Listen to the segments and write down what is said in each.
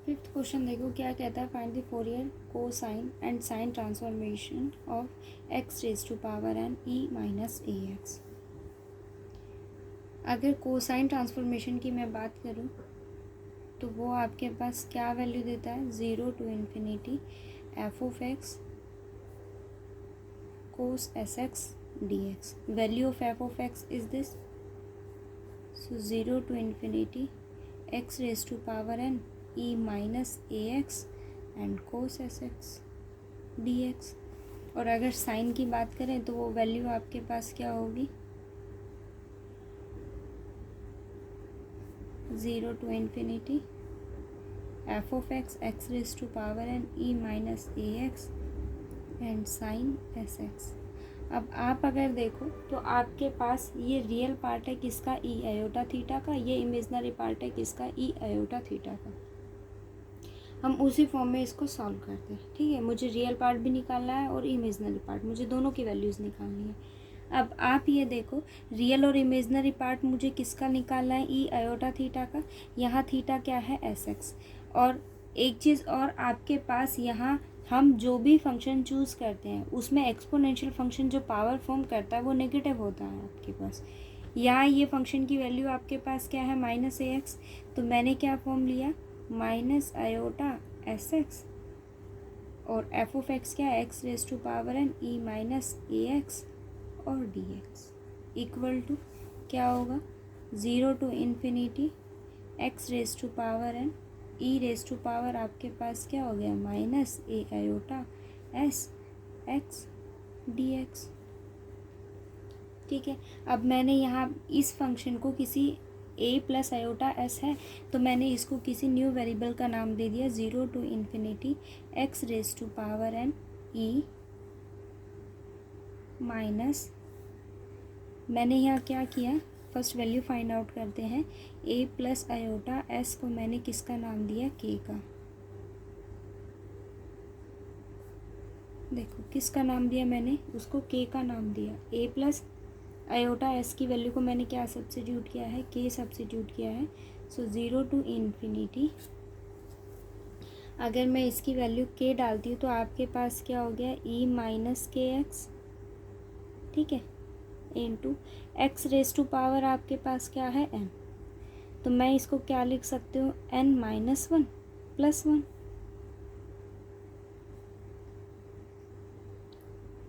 Fifth question देखो क्या कहता है, find the Fourier cosine and sine transformation of x raise to power N E minus A x. अगर cosine transformation की मैं बात करूँ तो वो आपके पास क्या वैल्यू देता है, 0 to infinity f of x cos s x D x. Value of f of x is this, so 0 to infinity x raise to power N E minus A x and cos s x D x. और अगर sign की बात करें तो वो value आपके पास क्या होगी, 0 to infinity f of x x raise to power N E minus A x and sine s x. अब आप अगर देखो तो आपके पास ये रियल पार्ट है किसका, ई आयोटा थीटा का, ये इमेजनरी पार्ट है किसका, ई आयोटा थीटा का। हम उसी फॉर्म में इसको सॉल्व करते हैं, ठीक है। मुझे रियल पार्ट भी निकालना है और इमेजनरी पार्ट, मुझे दोनों की वैल्यूज़ निकालनी है। अब आप ये देखो, रियल और इमेजनरी पार्ट मुझे किसका निकालना है, ई आयोटा थीटा का। यहाँ थीटा क्या है, एस एक्स। और एक चीज़ और, आपके पास यहाँ हम जो भी फंक्शन चूज़ करते हैं उसमें एक्सपोनेंशियल फंक्शन जो पावर फॉर्म करता है वो नेगेटिव होता है आपके पास। यहाँ ये फंक्शन की वैल्यू आपके पास क्या है, माइनस ए एक्स। तो मैंने क्या फॉर्म लिया, माइनस आयोटा एस एक्स और एफ ऑफ एक्स क्या है, X raise to power N E minus A X और डी एक्स इक्वल टू क्या होगा, 0 to infinity x raise to power N E raise to power आपके पास क्या हो गया, minus A iota S x D x. ठीक है। अब मैंने यहाँ इस फंक्शन को किसी ए प्लस आयोटा एस है तो मैंने इसको किसी न्यू वेरिएबल का नाम दे दिया, 0 to infinity x raise to power N E minus, मैंने यहाँ क्या किया, फर्स्ट वैल्यू फाइंड आउट करते हैं। ए प्लस आयोटा एस को मैंने किसका नाम दिया, के का। देखो किसका नाम दिया मैंने, उसको के का नाम दिया। ए प्लस आयोटा एस की वैल्यू को मैंने क्या सब्स्टिट्यूट किया है, के सब्स्टिट्यूट किया है। सो 0 to इन्फिनिटी, अगर मैं इसकी वैल्यू के डालती हूँ तो आपके पास क्या हो गया, ई माइनस के एक्स, ठीक है, into x raise to power आपके पास क्या है, एन। तो मैं इसको क्या लिख सकती हूँ, n minus one plus one,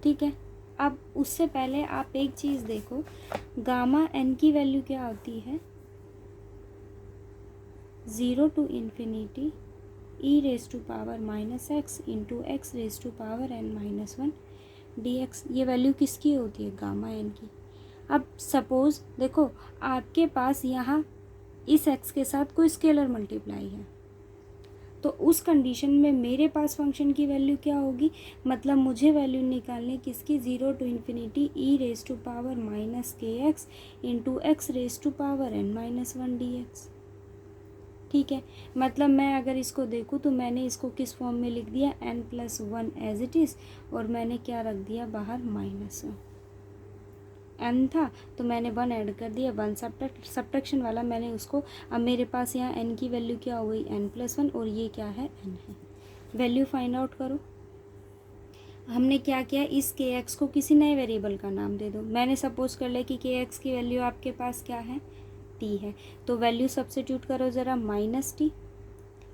ठीक है। अब उससे पहले आप एक चीज़ देखो, गामा एन की वैल्यू क्या होती है, 0 to infinity E raise to power minus x into x raise to power N minus one D x. ये वैल्यू किसकी होती है, गामा एन की। अब सपोज़ देखो आपके पास यहाँ इस एक्स के साथ कोई स्केलर मल्टीप्लाई है तो उस कंडीशन में मेरे पास फंक्शन की वैल्यू क्या होगी, मतलब मुझे वैल्यू निकालनी किसकी, 0 to infinity E raise to power minus के X into x raise to power N minus one D x. ठीक है, मतलब मैं अगर इसको देखूँ तो मैंने इसको किस फॉर्म में लिख दिया, n plus one as it is, और मैंने क्या रख दिया बाहर, माइनस वन। एन था तो मैंने वन ऐड कर दिया, वन सब्ट्रैक्शन वाला मैंने उसको, अब मेरे पास यहाँ एन की वैल्यू क्या हो गई, एन प्लस वन, और ये क्या है, एन है। वैल्यू फाइंड आउट करो। हमने क्या किया, इस के एक्स को किसी नए वेरिएबल का नाम दे दो। मैंने सपोज कर लिया कि के एक्स की वैल्यू आपके पास क्या है, टी है, तो वैल्यू सब्स्टिट्यूट करो ज़रा, माइनस टी।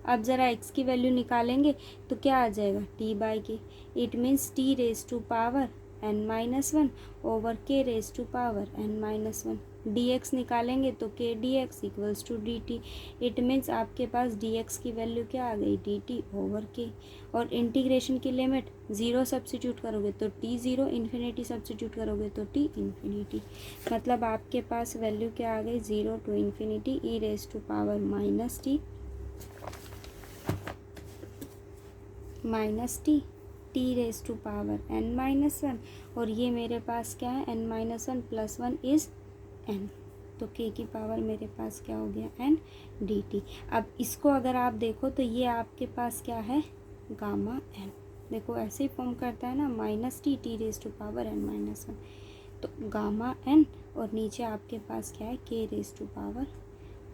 अब ज़रा एक्स की वैल्यू निकालेंगे तो क्या आ जाएगा, T by K. It means T raise to power N minus one over K raise to power N minus one. D X निकालेंगे तो K D X equals to D T. It means आपके पास D X की value क्या आ गई, D T over के। और इंटीग्रेशन की लिमिट 0 सब्स्टिट्यूट करोगे तो टी 0, इन्फिनिटी सब्स्टिट्यूट करोगे तो टी इन्फिनिटी। मतलब आपके पास वैल्यू क्या आ गई, 0 to infinity E raise to power minus t t raise to power N minus one, और ये मेरे पास क्या है, N minus one plus one is n, तो के की पावर मेरे पास क्या हो गया, एन डी टी। अब इसको अगर आप देखो तो ये आपके पास क्या है, गामा एन। देखो ऐसे ही फॉर्म करता है ना, minus t t raise to power N minus one, तो गामा एन, और नीचे आपके पास क्या है, के रेज टू पावर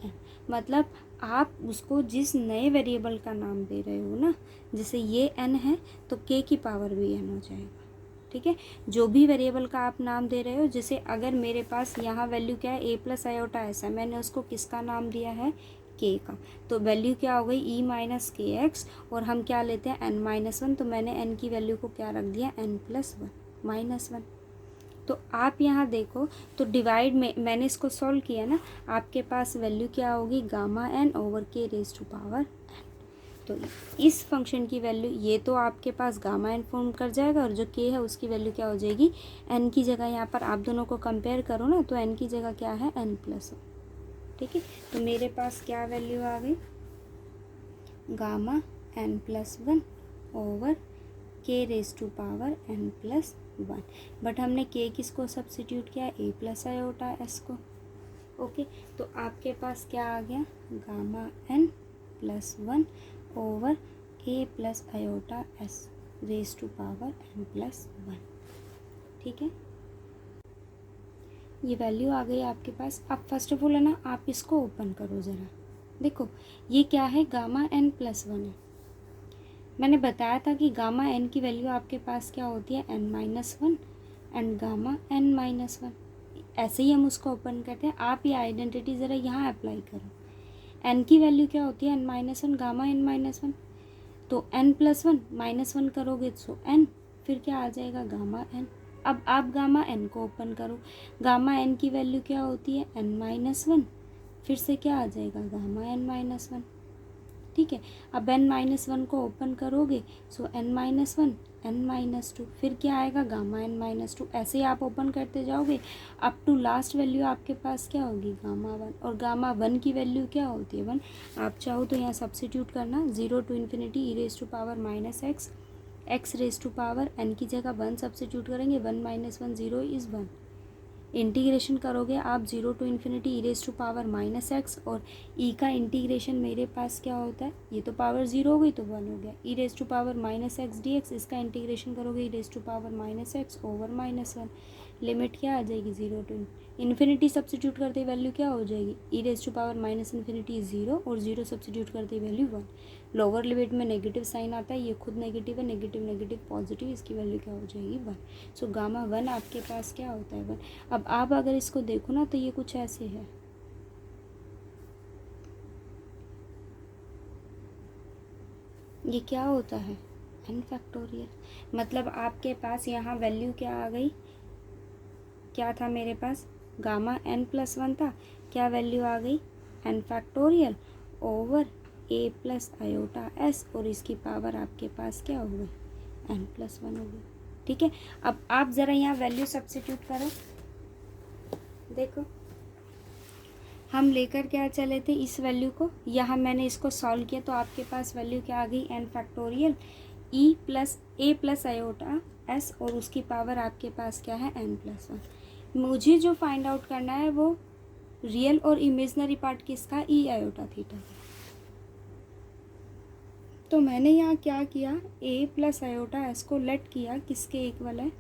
एन। मतलब आप उसको जिस नए वेरिएबल का नाम दे रहे हो ना, जैसे ये एन है तो के की पावर भी एन हो जाएगा, ठीक है। जो भी वेरिएबल का आप नाम दे रहे हो, जैसे अगर मेरे पास यहाँ वैल्यू क्या है, ए प्लस आयोटा ऐसा, मैंने उसको किसका नाम दिया है, के का, तो वैल्यू क्या हो गई, ई माइनस के एक्स, और हम क्या लेते हैं, एन माइनस वन, तो मैंने एन की वैल्यू को क्या रख दिया, n plus one minus one. तो आप यहाँ देखो तो डिवाइड में मैंने इसको सॉल्व किया ना, आपके पास वैल्यू क्या होगी, gamma N over K raise to power N. तो इस फंक्शन की वैल्यू, ये तो आपके पास गामा एन फॉर्म कर जाएगा, और जो के है उसकी वैल्यू क्या हो जाएगी, एन की जगह यहाँ पर आप दोनों को कंपेयर करो ना, तो एन की जगह क्या है, एन प्लस वन, ठीक है। तो मेरे पास क्या वैल्यू आ गई, gamma N plus one over K raise to power N plus one. But हमने के किसको सब्सिट्यूट किया, ए प्लस आयोटा एस को, ओके। तो आपके पास क्या आ गया, gamma N plus one over A plus iota S raise to power N plus one, ठीक है। ये वैल्यू आ गई आपके पास। अब फर्स्ट ऑफ ऑल है ना, आप इसको ओपन करो ज़रा, देखो ये क्या है, गामा एन प्लस वन है। मैंने बताया था कि गामा एन की वैल्यू आपके पास क्या होती है, N minus one and gamma N minus one. ऐसे ही हम उसको ओपन करते हैं। आप ये आइडेंटिटी ज़रा यहाँ अप्लाई करो। एन की वैल्यू क्या होती है, N minus one gamma N minus one, तो N plus one minus one करोगे तो एन, फिर क्या आ जाएगा, गामा एन। अब आप गामा एन को ओपन करो, गामा एन की वैल्यू क्या होती है, एन माइनस वन, फिर से क्या आ जाएगा, गामा एन माइनस वन, ठीक है। अब एन माइनस वन को ओपन करोगे, so N minus one N minus two, फिर क्या आएगा, गामा एन माइनस टू। ऐसे ही आप ओपन करते जाओगे अप टू लास्ट वैल्यू आपके पास क्या होगी, गामा वन। और गामा वन की वैल्यू क्या होती है, वन। आप चाहो तो यहाँ सब्सिट्यूट करना, zero to infinity E raise to power minus x, x raise to power n की जगह वन सब्सिट्यूट करेंगे, one minus one zero is one. Integration करोगे आप zero to infinity E raise to power minus x, और e का integration मेरे पास क्या होता है, ये तो पावर जीरो हो गई तो वन हो गया, E raise to power minus X D X, इसका इंटीग्रेशन करोगे E raise to power minus X over minus one. Limit क्या आ जाएगी, जीरो टू इन्फिनिटी सब्सिट्यूट करते वैल्यू क्या हो जाएगी, E raise to power minus infinity zero, और ज़ीरो सब्सिट्यूट करते वैल्यू वन। लोअर लिमिट में नेगेटिव साइन आता है, ये खुद नेगेटिव है, नेगेटिव नेगेटिव पॉजिटिव, इसकी वैल्यू क्या हो जाएगी, वन। सो गामा वन आपके पास क्या होता है, वन। अब आप अगर इसको देखो ना तो ये कुछ ऐसे है, ये क्या होता है, एन फैक्टोरियल। मतलब आपके पास यहाँ वैल्यू क्या आ गई, क्या था मेरे पास, गामा एन प्लस वन था, क्या वैल्यू आ गई, n factorial over A plus iota S, और इसकी पावर आपके पास क्या हो गई, एन प्लस वन हो गई, ठीक है। अब आप ज़रा यहाँ वैल्यू सब्स्टिट्यूट करो, देखो हम लेकर क्या चले थे इस वैल्यू को, यहाँ मैंने इसको सॉल्व किया तो आपके पास वैल्यू क्या आ गई, एन फैक्टोरियल ई प्लस ए प्लस आयोटा एस, और उसकी पावर आपके पास क्या है, एन प्लस वन। मुझे जो फाइंड आउट करना है वो रियल और इमेजनरी पार्ट किसका, ई आयोटा थीटा। तो मैंने यहाँ क्या किया, ए प्लस आयोटा एस को लेट किया किसके इक्वल है,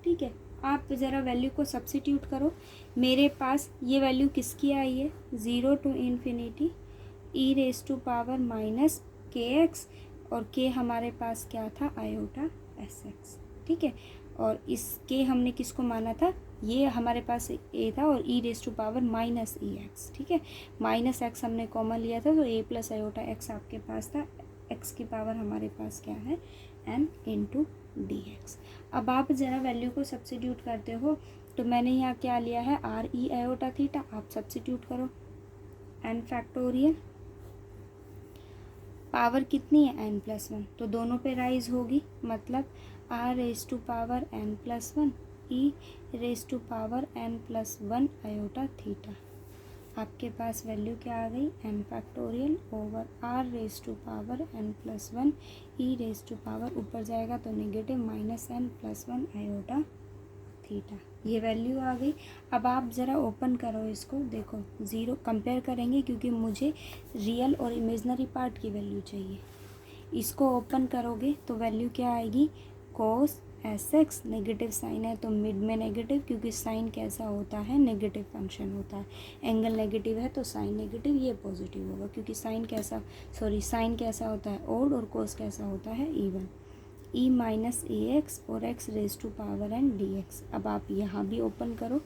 ठीक है। आप ज़रा वैल्यू को सब्स्टिट्यूट करो, मेरे पास ये वैल्यू किसकी आई है, zero to infinity E raise to power minus के एक्स, और के हमारे पास क्या था, आयोटा एस एक्स, ठीक है। और इसके हमने किसको माना था, ये हमारे पास ए था, और E raise to power minus E X, ठीक है। माइनस एक्स हमने कॉमन लिया था, तो ए प्लस आयोटा एक्स आपके पास था, एक्स की पावर हमारे पास क्या है, एन इंटू डी एक्स। अब आप ज़रा वैल्यू को सब्स्टिट्यूट करते हो, तो मैंने यहाँ क्या लिया है, आर ई आयोटा थीटा, आप सब्स्टिट्यूट करो, एन फैक्टोरियल, पावर कितनी है, एन प्लस वन, तो दोनों पे राइज होगी, मतलब r raise to power N plus one e raise to power N plus one iota theta. आपके पास वैल्यू क्या आ गई, n factorial over are raise to power N plus one e raise to power, ऊपर जाएगा तो negative minus N plus one iota theta, ये value आ गई। अब आप ज़रा ओपन करो इसको, देखो ज़ीरो कंपेयर करेंगे क्योंकि मुझे रियल और इमेजनरी पार्ट की वैल्यू चाहिए। इसको ओपन करोगे तो वैल्यू क्या आएगी, कोस एस एक्स, नेगेटिव साइन है तो मिड में नेगेटिव, क्योंकि साइन कैसा होता है, नेगेटिव फंक्शन होता है। एंगल नेगेटिव है तो साइन नेगेटिव, ये पॉजिटिव होगा, क्योंकि साइन कैसा होता है, ओड, और कोस कैसा होता है, इवन। ई माइनस ए एक्स और X raise to power N D x. अब आप यहाँ भी ओपन करो,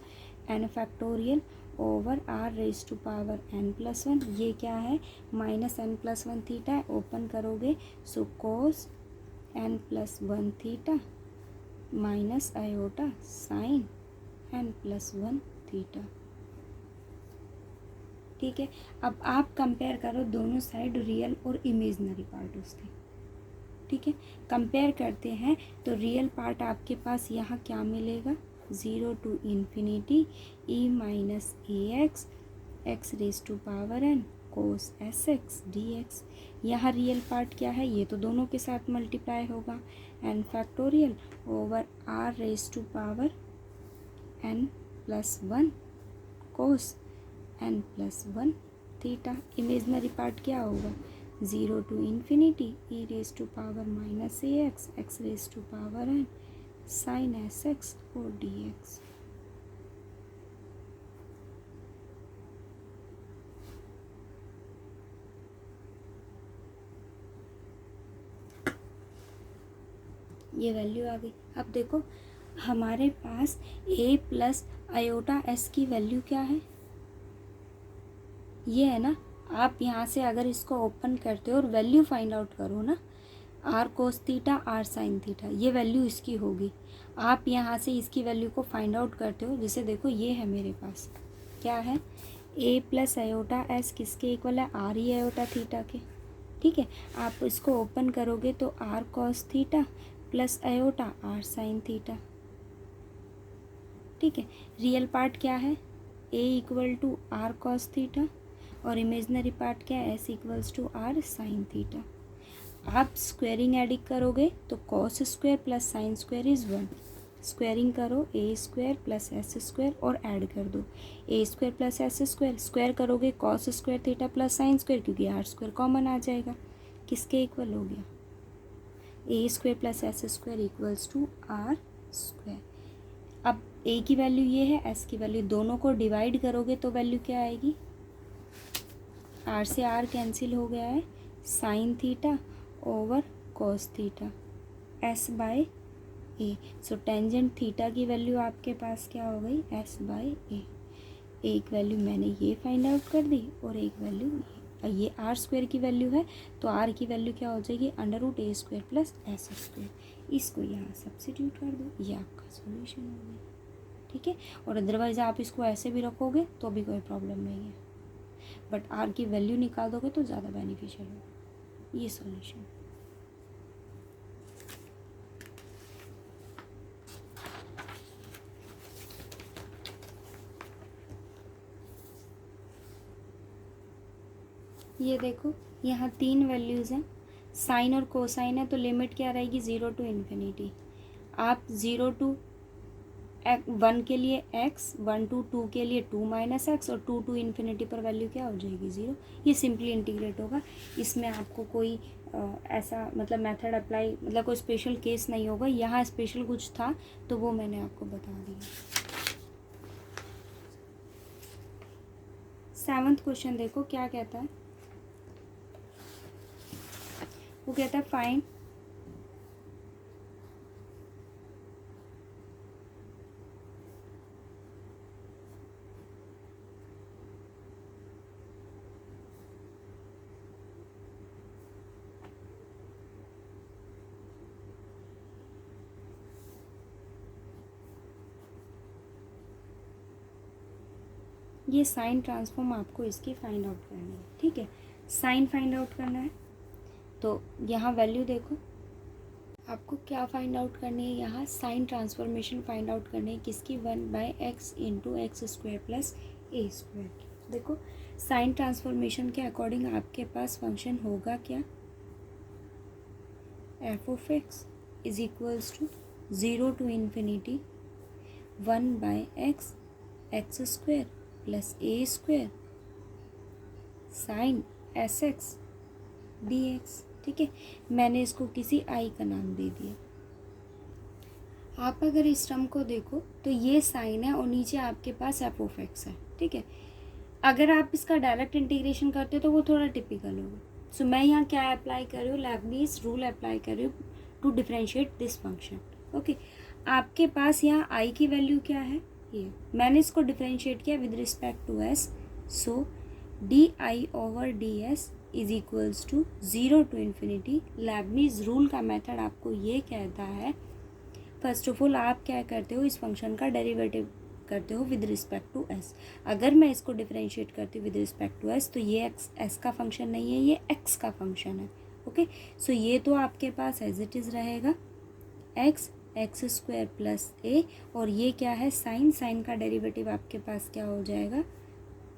N factorial over are raise to power N plus one, ये क्या है, minus N plus one theta है, ओपन करोगे so cos N plus one theta minus iota sine N plus one theta. ठीक है, अब आप कंपेयर करो दोनों साइड, रियल और इमेजनरी पार्ट उसके। ठीक है, कंपेयर करते हैं तो रियल पार्ट आपके पास यहाँ क्या मिलेगा, 0 to infinity e minus A x x raise to power n cos s x D x. यहाँ रियल पार्ट क्या है, ये तो दोनों के साथ मल्टीप्लाई होगा, n factorial over are raise to power N plus one cos N plus one theta. Imaginary part क्या होगा, 0 to infinity E raise to power minus A x x raise to power n sine s x और D x. ये value आ गई। अब देखो हमारे पास a plus iota S की वैल्यू क्या है, ये है ना। आप यहाँ से अगर इसको ओपन करते हो और वैल्यू फाइंड आउट करो ना, r cos theta r sine theta, ये वैल्यू इसकी होगी। आप यहाँ से इसकी वैल्यू को फाइंड आउट करते हो, जैसे देखो ये है मेरे पास, क्या है, a प्लस आयोटा एस किसके इक्वल है, आर ई आयोटा थीटा के। ठीक है, आप इसको ओपन करोगे तो r cos theta plus iota r sine theta. ठीक है, रियल पार्ट क्या है, a equal to r cos theta, और इमेजनरी पार्ट क्या है, s equals to r sine theta. आप स्क्वेयरिंग एडिंग करोगे तो cos square plus sine square is 1, squaring करो a square plus S square और ऐड कर दो a square plus S square, square करोगे cos square theta plus sine square, क्योंकि R square common आ जाएगा, किसके इक्वल हो गया, a square plus S square equals to R square. अब a की वैल्यू ये है, s की वैल्यू, दोनों को डिवाइड करोगे तो वैल्यू क्या आएगी, r से r कैंसिल हो गया है, sine theta over cos theta s by a। So tangent theta की वैल्यू आपके पास क्या हो गई, s बाय a। एक वैल्यू मैंने ये फाइंड आउट कर दी और एक वैल्यू ये आर स्क्वायर की वैल्यू है, तो आर की वैल्यू क्या हो जाएगी, अंडर रूट ए स्क्वायर प्लस एस स्क्वायर। इसको यहाँ सब्सिट्यूट कर दो, ये आपका सॉल्यूशन हो गया। ठीक है, और अदरवाइज आप इसको ऐसे भी रखोगे तो भी कोई प्रॉब्लम नहीं है, बट आर की वैल्यू निकाल दोगे तो ज़्यादा बेनिफिशियल होगा। ये सॉल्यूशन। ये देखो यहाँ 3 वैल्यूज़ हैं, साइन और कोसाइन है, तो लिमिट क्या रहेगी, 0 टू इन्फिनिटी। आप 0 टू 1 के लिए x, 1 टू 2 के लिए 2 माइनस एक्स, और 2 टू इन्फिनिटी पर वैल्यू क्या हो जाएगी, 0। ये सिंपली इंटीग्रेट होगा, इसमें आपको कोई ऐसा मतलब मेथड अप्लाई, मतलब कोई स्पेशल केस नहीं होगा। यहाँ स्पेशल कुछ था तो वो मैंने आपको बता दिया। 7th क्वेश्चन देखो क्या कहता है, वो कहता है फाइंड ये साइन ट्रांसफॉर्म आपको इसकी फाइंड आउट करनी है। ठीक है, साइन फाइंड आउट करना है तो यहाँ वैल्यू देखो, आपको क्या फाइंड आउट करनी है, यहाँ साइन ट्रांसफॉर्मेशन फाइंड आउट करनी है, किसकी, 1 by X into x square plus A square की। देखो साइन ट्रांसफॉर्मेशन के अकॉर्डिंग आपके पास फंक्शन होगा क्या, f of x is equals to 0 to infinity 1 by x x square plus A square sine s x D x. ठीक है, मैंने इसको किसी आई का नाम दे दिया। आप अगर इस टर्म को देखो तो ये साइन है और नीचे आपके पास एफ ऑफ एक्स है, ठीक है। अगर आप इसका डायरेक्ट इंटीग्रेशन करते हो तो वो थोड़ा टिपिकल होगा। सो मैं यहाँ क्या अप्लाई कर रही हूँ, लेबनीज़ रूल अप्लाई कर रही हूँ to differentiate this function. Okay, आपके पास यहाँ आई की वैल्यू क्या है, ये मैंने इसको डिफरेंशिएट किया with respect to s. So d I over d s is equals to 0 to infinity. Leibniz rule का मेथड आपको ये कहता है, फर्स्ट ऑफ ऑल आप क्या करते हो, इस फंक्शन का डेरिवेटिव करते हो विद रिस्पेक्ट टू एस। अगर मैं इसको डिफरेंशिएट करती हूँ विद रिस्पेक्ट टू एस तो ये एक्स एस का फंक्शन नहीं है, ये एक्स का फंक्शन है। ओके, सो ये तो आपके पास एज इट इज़ रहेगा एक्स एक्स स्क्वायर प्लस ए, और ये क्या है साइन, साइन का डेरिवेटिव आपके पास क्या हो जाएगा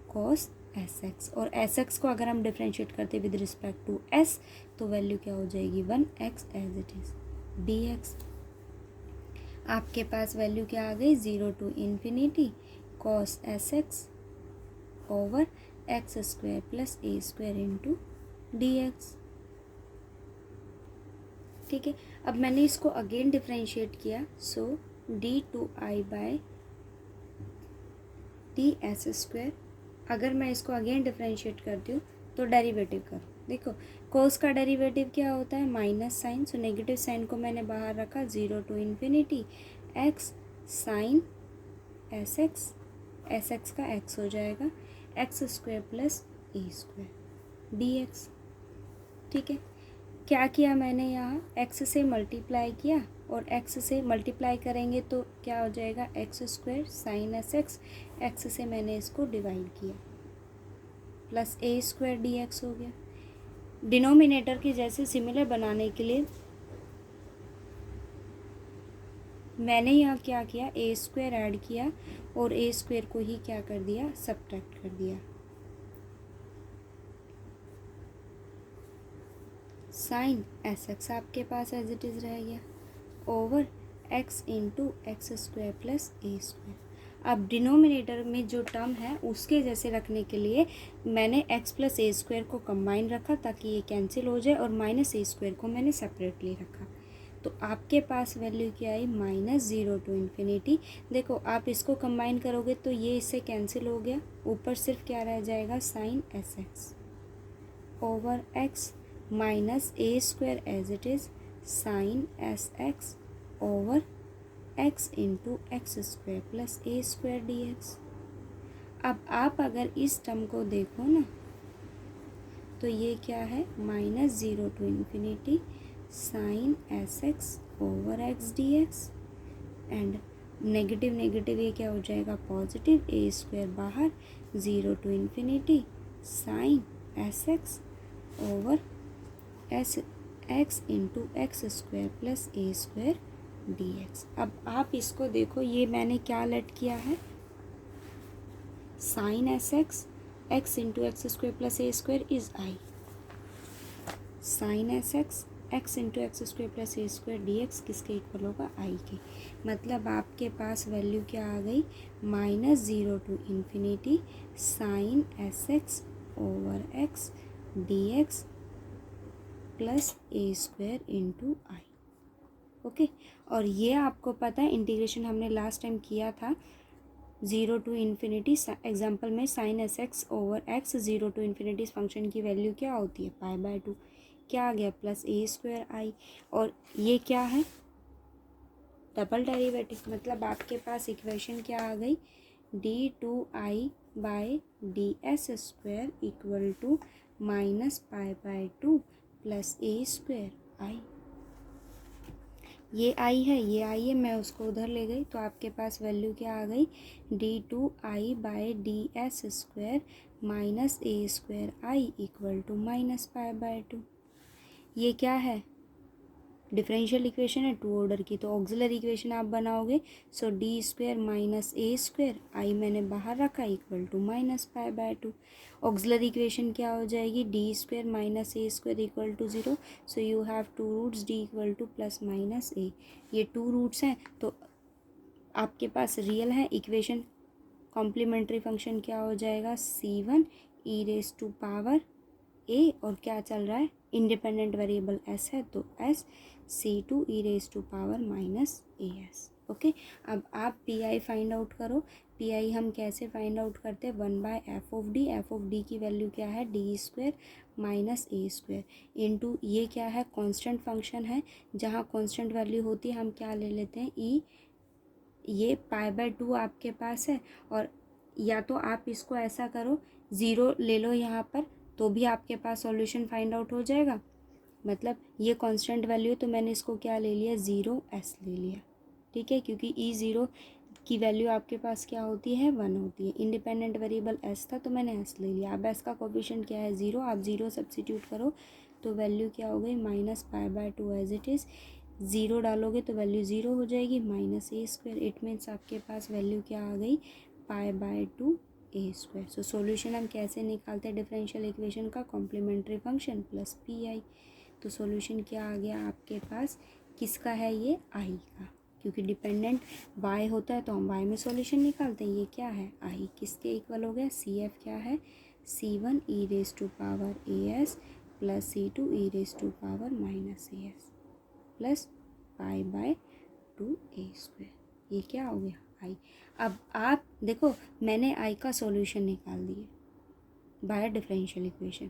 कॉस एस एक्स, और एस एक्स को अगर हम डिफरेंशिएट करते विद रिस्पेक्ट टू एस तो वैल्यू क्या हो जाएगी 1x as it is D X. आपके पास वैल्यू क्या आ गई 0 to infinity cos S x over X square plus A square into D x, ठीक है। अब मैंने इसको अगेन डिफरेंशिएट किया, so D two I by D S square. अगर मैं इसको अगेन डिफरेंशिएट करती हूँ तो डेरिवेटिव करो, देखो कोस का डेरिवेटिव क्या होता है minus sine, so negative sine को मैंने बाहर रखा 0 to infinity x sine s x का एक्स हो जाएगा एक्स स्क्वायर प्लस ए स्क्वायर डी एक्स, ठीक है। क्या किया मैंने यहाँ एक्स से मल्टीप्लाई किया, और एक्स से मल्टीप्लाई करेंगे तो क्या हो जाएगा x square sine s x से मैंने इसको डिवाइड किया प्लस ए स्क्वायर डी एक्स हो गया। डिनोमिनेटर की जैसे सिमिलर बनाने के लिए मैंने यहाँ क्या किया ए स्क्वायर ऐड किया और ए स्क्वायर को ही क्या कर दिया सब्ट्रैक्ट कर दिया। साइन एस एक्स आपके पास एज इट इज़ रह गया over x into x square plus ए स्क्वायर। अब डिनोमिनेटर में जो टर्म है उसके जैसे रखने के लिए मैंने एक्स प्लस ए स्क्वायर को कंबाइन रखा ताकि ये कैंसिल हो जाए, और माइनस ए स्क्वायर को मैंने सेपरेटली रखा। तो आपके पास वैल्यू क्या आई -0 टू इन्फिनिटी। देखो आप इसको कंबाइन करोगे तो ये इससे कैंसिल हो गया, ऊपर सिर्फ क्या रह जाएगा sine s x over x minus A square as it is sine s x over x into x square plus A square d x. अब आप अगर इस टर्म को देखो ना तो ये क्या है -0 to infinity sine s x over x D x, and negative negative ये क्या हो जाएगा पॉजिटिव, ए स्क्वायर बाहर 0 to infinity sine s x over s x into x square plus A square d x. अब आप इसको देखो, ये मैंने क्या लेट किया है sine s x into x square plus A square is I, sine s x into x square plus A square d x किसके इक्वल होगा आई के। मतलब आपके पास वैल्यू क्या आ गई -0 to infinity sine s x over x D x plus A square into I. Okay, और ये आपको पता है इंटीग्रेशन हमने लास्ट टाइम किया था 0 टू इन्फिनिटी, एग्जाम्पल में sine s x over x 0 to infinity इस फंक्शन की वैल्यू क्या होती है π/2, क्या आ गया प्लस ए स्क्वायर आई, और ये क्या है डबल डेरिवेटिव। मतलब आपके पास इक्वेशन क्या आ गई d2i by D S square equal to -π/2 plus A square I. ये आई है, ये आई है, मैं उसको उधर ले गई तो आपके पास वैल्यू क्या आ गई d2i by D S square minus A square I equal to -π/2। ये क्या है डिफरेंशियल इक्वेशन है 2 ऑर्डर की, तो ऑक्सिलरी इक्वेशन आप बनाओगे, सो डी स्क्वायर माइनस ए स्क्वायर आई मैंने बाहर रखा इक्वल टू -π/2। ऑक्सिलरी इक्वेशन क्या हो जाएगी D square minus A square equal to 0, so you have 2 roots D equal to plus minus A, ये 2 रूट्स हैं तो आपके पास रियल है इक्वेशन। कॉम्प्लीमेंट्री फंक्शन क्या हो जाएगा c1 e raise to power A और क्या चल रहा है, इंडिपेंडेंट वेरिएबल एस है तो s C2 e raise to power minus a s. Okay, अब आप पी आई फाइंड आउट करो। पी आई हम कैसे फाइंड आउट करते हैं, 1/f(d). f(d) की वैल्यू क्या है, d² माइनस a² इंटू ये क्या है, कांस्टेंट फंक्शन है। जहाँ कांस्टेंट वैल्यू होती है हम क्या ले लेते हैं, e। ये π/2 आपके पास है, और या तो आप इसको ऐसा करो 0 ले लो यहाँ पर, तो भी आपके पास सॉल्यूशन फाइंड आउट हो जाएगा। मतलब ये कांस्टेंट वैल्यू है तो मैंने इसको क्या ले लिया, 0s ले लिया। ठीक है, क्योंकि e0 की वैल्यू आपके पास क्या होती है, 1 होती है। इंडिपेंडेंट वेरिएबल s था तो मैंने s ले लिया। अब s का कोफिशिएंट क्या है, 0। आप 0 सब्सिट्यूट करो तो वैल्यू क्या हो गई, -π/2 एज इट इज़। 0 डालोगे तो वैल्यू 0 हो जाएगी, -a²। इट मीन्स आपके पास वैल्यू क्या आ गई, π/2 a²। सो सॉल्यूशन हम कैसे निकालते हैं डिफरेंशियल इक्वेशन का, complementary function plus P I. तो सॉल्यूशन क्या आ गया आपके पास, किसका है ये, आई का, क्योंकि डिपेंडेंट y होता है तो हम y में सॉल्यूशन निकालते हैं। ये क्या है, i किसके इक्वल हो गया, CF क्या है, C1 e raise to power as plus C2 e raise to power minus as plus π/2 a²। ये क्या हो गया, i। अब आप देखो मैंने i का सॉल्यूशन निकाल दिए बाय डिफरेंशियल इक्वेशन।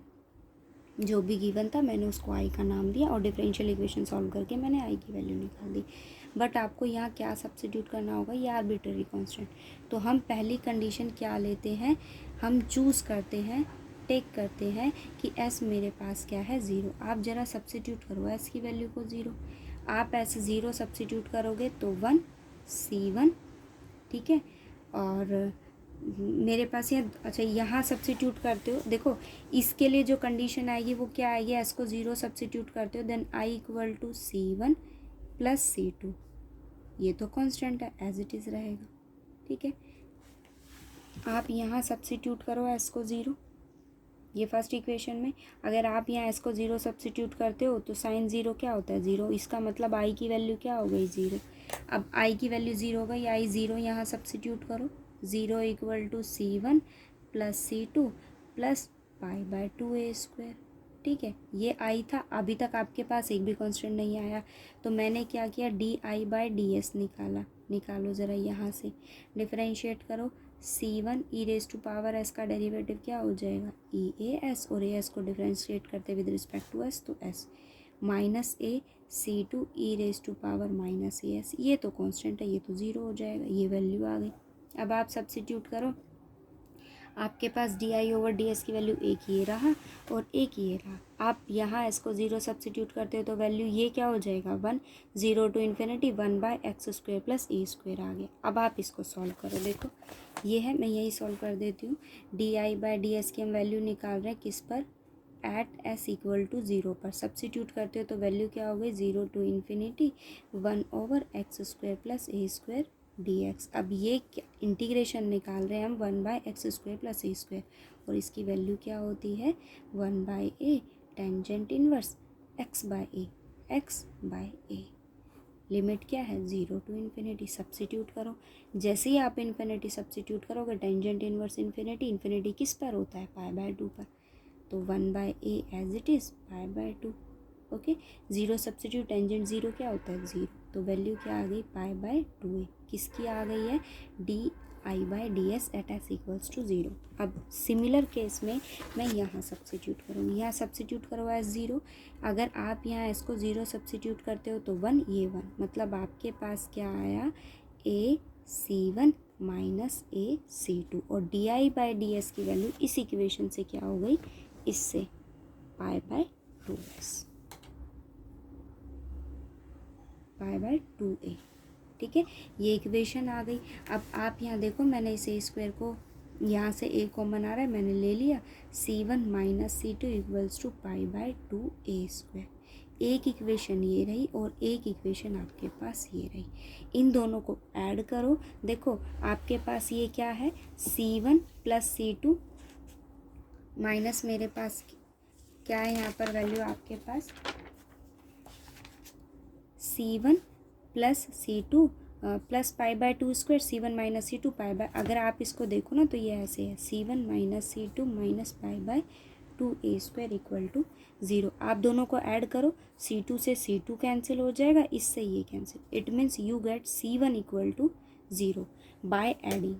जो भी गिवन था मैंने उसको आई का नाम दिया और डिफरेंशियल इक्वेशन सॉल्व करके मैंने आई की वैल्यू निकाल दी। बट आपको यहाँ क्या सब्स्टिट्यूट करना होगा, ये आर्बिट्ररी कांस्टेंट। तो हम पहली कंडीशन क्या लेते हैं, हम चूज़ करते हैं, टेक करते हैं कि s मेरे पास क्या है, 0। आप ज़रा सब्स्टिट्यूट करो s की वैल्यू को 0। आप s 0 सब्स्टिट्यूट करोगे तो 1 C1। ठीक है, और मेरे पास यहाँ, अच्छा यहाँ सब्सिट्यूट करते हो, देखो इसके लिए जो कंडीशन आएगी वो क्या आएगी, एस को 0 सब्सिट्यूट करते हो then i equal to C1 plus C2। ये तो कांस्टेंट है, एज इट इज़ रहेगा। ठीक है, आप यहाँ सब्सिट्यूट करो एस को 0, ये फर्स्ट इक्वेशन में। अगर आप यहाँ एस को 0 सब्सिट्यूट करते हो तो साइन 0 क्या होता है, 0। इसका मतलब i की वैल्यू क्या हो गई, 0। अब i की वैल्यू 0 हो गई, i 0 यहाँ सब्सिट्यूट करो, 0 equal to C1 plus C2 plus π/2 a²। ठीक है, ये i था। अभी तक आपके पास एक भी कांस्टेंट नहीं आया तो मैंने क्या किया, di/ds निकाला। निकालो ज़रा यहाँ से, डिफरेंशिएट करो। C1 e raise to power s का डेरिवेटिव क्या हो जाएगा, EAS, और as को डिफरेंशिएट करते विद रिस्पेक्ट टू s तो s minus a C2 e raise to power minus as। ये तो कांस्टेंट है, ये तो 0 हो जाएगा, ये वैल्यू आ गई। अब आप सब्सिट्यूट करो, आपके पास di/ds की वैल्यू एक ये रहा और एक ये रहा। आप यहाँ s को 0 सब्सिट्यूट करते हो तो वैल्यू ये क्या हो जाएगा, 1, 0 to infinity 1/x² plus a² आ गया। अब आप इसको सॉल्व करो, देखो ये है, मैं यही सॉल्व कर देती हूँ। di/ds की हम वैल्यू निकाल रहे हैं किस पर, एट s इक्वल टू 0 पर सब्सिट्यूट करते हो तो वैल्यू क्या हो गई, 0 to infinity 1/x² plus a² dx। अब ये इंटीग्रेशन निकाल रहे हैं हम 1/x² प्लस a², और इसकी वैल्यू क्या होती है, 1/a tangent inverse x/a, x/a। Limit क्या है, 0 टू इन्फिनिटी। सब्सिट्यूट करो, जैसे ही आप इन्फिनिटी सब्सिट्यूट करोगे टेंजेंट इनवर्स इन्फिनिटी, इन्फिनिटी किस पर होता है, π/2 पर, तो 1/a as it is π/2। Okay, 0 substitute, tangent 0 क्या होता है, 0। तो वैल्यू क्या आ गई, π/2a। किसकी आ गई है, di/ds eight s equals to 0। अब सिमिलर केस में मैं यहाँ सब्सिट्यूट करूँगी, यहाँ सब्सिट्यूट करो s 0। अगर आप यहाँ s को 0 सब्सिट्यूट करते हो तो 1, ये 1, मतलब आपके पास क्या आया, a C1 minus a C2, और di/ds की वैल्यू इस इक्वेशन से क्या हो गई, इससे π/2s, π/2a। ठीक है, ये इक्वेशन आ गई। अब आप यहाँ देखो, मैंने इसे स्क्वायर को यहाँ से a कॉमन आ रहा है, मैंने ले लिया, C1 minus C2 equals to π/2a²। एक इक्वेशन ये रही और एक इक्वेशन आपके पास ये रही। इन दोनों को ऐड करो, देखो आपके पास ये क्या है, C1 प्लस C2 माइनस मेरे पास क्या है यहाँ पर वैल्यू आपके पास, C1 plus C2 plus π/2 square, C1 minus C2 अगर आप इसको देखो ना तो ये ऐसे है, C1 minus C2 minus π/2 2a² equal to 0। आप दोनों को ऐड करो, C2 से C2 कैंसिल हो जाएगा, इससे ये cancel. It means you get C1 equal to 0 by adding.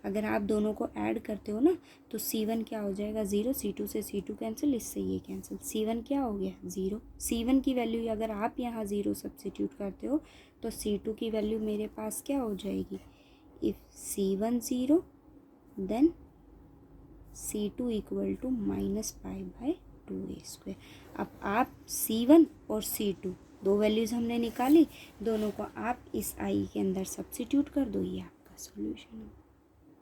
अगर आप दोनों को ऐड करते हो ना तो C1 क्या हो जाएगा 0, C2 से C2 कैंसिल, इससे ये कैंसिल, C1 क्या हो गया 0। C1 की वैल्यू अगर आप यहाँ 0 सब्स्टिट्यूट करते हो तो C2 की वैल्यू मेरे पास क्या हो जाएगी, if C1 0 then C2 equal to -π/2a²। अब आप C1 और C2 दो वैल्यूज़ हमने निकाली, दोनों को आप इस I के अंदर सब्स्टिट्यूट कर दो, ये आपका सॉल्यूशन है।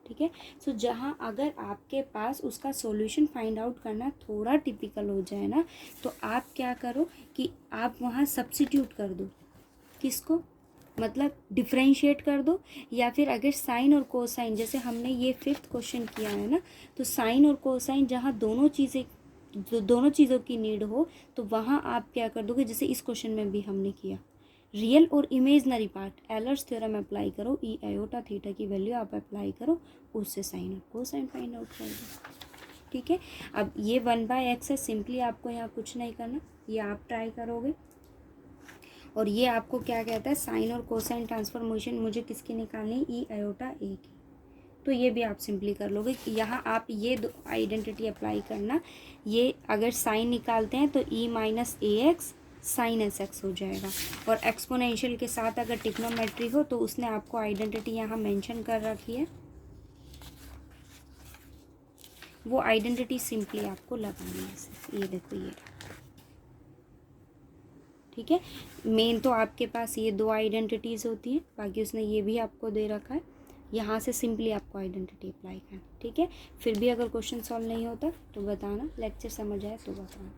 ठीक है। सो जहाँ अगर आपके पास उसका सॉल्यूशन फाइंड आउट करना थोड़ा टिपिकल हो जाए ना, तो आप क्या करो कि आप वहाँ सब्स्टिट्यूट कर दो, किसको, मतलब डिफ्रेंशिएट कर दो, या फिर अगर साइन और कोसाइन, जैसे हमने ये 5th क्वेश्चन किया है ना, तो साइन और कोसाइन जहाँ दोनों चीज़ों की नीड हो तो वहाँ आप क्या कर दोगे, जैसे इस क्वेश्चन में भी हमने किया, रियल और इमेजनरी पार्ट एलर्स थ्योरम अप्लाई करो, ई आयोटा थीटा की वैल्यू आप अप्लाई करो, उससे साइन और कोसाइन फाइंड आउट कर दो। ठीक है। अब ये 1/x है, सिंपली आपको यहाँ कुछ नहीं करना, ये आप ट्राई करोगे। और ये आपको क्या कहता है, साइन और कोसाइन ट्रांसफॉर्मेशन मुझे किसकी निकालनी, ई आयोटा ए की, तो ये भी आप सिंपली कर लोगे। यहाँ आप ये दो आइडेंटिटी अप्लाई करना, ये अगर साइन निकालते हैं तो e माइनस ए एक्स साइन एस एक्स हो जाएगा, और एक्सपोनेंशियल के साथ अगर टिग्नोमेट्री हो तो उसने आपको आइडेंटिटी यहाँ मेंशन कर रखी है, वो आइडेंटिटी सिंपली आपको लगानी है। ये देखो ये, ठीक है। मेन तो आपके पास ये दो आइडेंटिटीज़ होती हैं, बाकी उसने ये भी आपको दे रखा है, यहाँ से सिंपली आपको आइडेंटिटी अप्लाई करना। ठीक है। फिर भी अगर क्वेश्चन सॉल्व नहीं होता तो बताना, लेक्चर समझ आए तो बताना।